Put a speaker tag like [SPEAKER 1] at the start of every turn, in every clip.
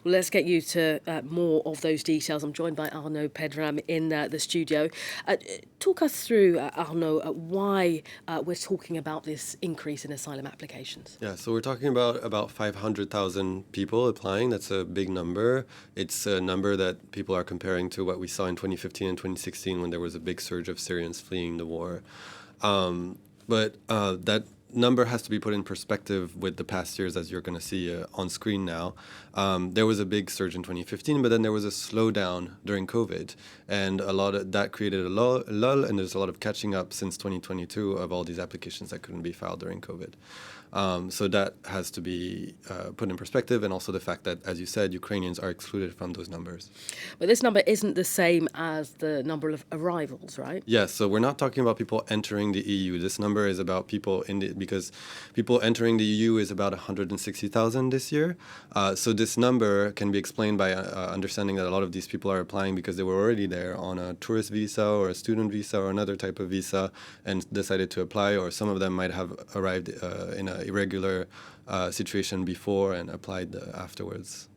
[SPEAKER 1] Well, let's get you to more of those details. I'm joined by Arno Pedram in the studio. Talk us through, Arno, why we're talking about this increase in asylum applications.
[SPEAKER 2] Yeah, so we're talking about 500,000 people applying. That's a big number. It's a number that people are comparing to what we saw in 2015 and 2016 when there was a big surge of Syrians fleeing the war. But that number has to be put in perspective with the past years, as you're going to see on screen now. There was a big surge in 2015, but then there was a slowdown during COVID, and a lot of that created a lull, and there's a lot of catching up since 2022 of all these applications that couldn't be filed during COVID. So that has to be put in perspective, and also the fact that, as you said, Ukrainians are excluded from those numbers.
[SPEAKER 1] But this number isn't the same as the number of arrivals, right?
[SPEAKER 2] Yes, so we're not talking about people entering the EU. This number is about people because people entering the EU is about 160,000 this year. So this number can be explained by understanding that a lot of these people are applying because they were already there on a tourist visa or a student visa or another type of visa and decided to apply, or some of them might have arrived in an irregular situation before and applied afterwards.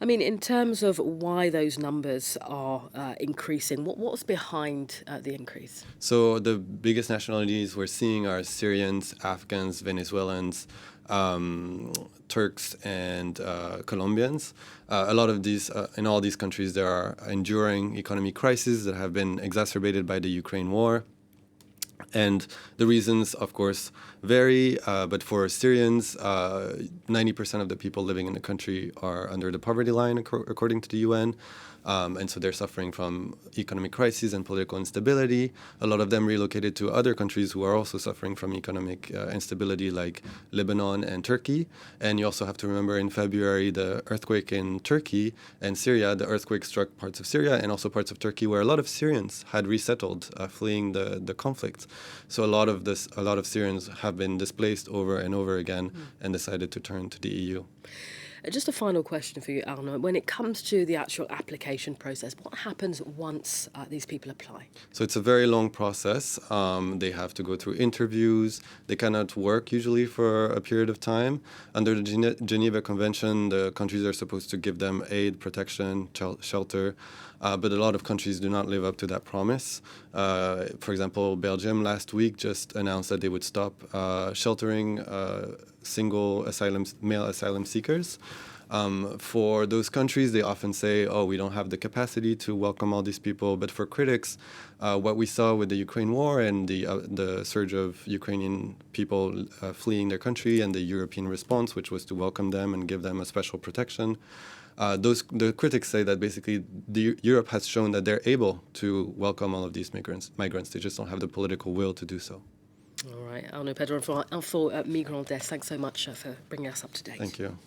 [SPEAKER 1] I mean, in terms of why those numbers are increasing, what's behind the increase?
[SPEAKER 2] So the biggest nationalities we're seeing are Syrians, Afghans, Venezuelans, Turks, and Colombians. A lot of these, in all these countries, there are enduring economic crises that have been exacerbated by the Ukraine war. And the reasons, of course, vary, but for Syrians, 90% of the people living in the country are under the poverty line, according to the UN. And so they're suffering from economic crises and political instability. A lot of them relocated to other countries who are also suffering from economic instability, like Lebanon and Turkey. And you also have to remember in February, the earthquake in Turkey and Syria. The earthquake struck parts of Syria and also parts of Turkey where a lot of Syrians had resettled, fleeing the conflict. So a lot of Syrians have been displaced over and over again and decided to turn to the EU.
[SPEAKER 1] Just a final question for you, Arno. When it comes to the actual application process, what happens once these people apply?
[SPEAKER 2] So it's a very long process. They have to go through interviews. They cannot work usually for a period of time. Under the Geneva Convention, the countries are supposed to give them aid, protection, shelter. But a lot of countries do not live up to that promise. For example, Belgium last week just announced that they would stop sheltering single male asylum seekers. For those countries, they often say, oh, we don't have the capacity to welcome all these people. But for critics, what we saw with the Ukraine war and the surge of Ukrainian people fleeing their country and the European response, which was to welcome them and give them a special protection, the critics say that basically Europe has shown that they're able to welcome all of these migrants. They just don't have the political will to do so.
[SPEAKER 1] All right, Arno Pedram for InfoMigrants. Thanks so much for bringing us up to date.
[SPEAKER 2] Thank you.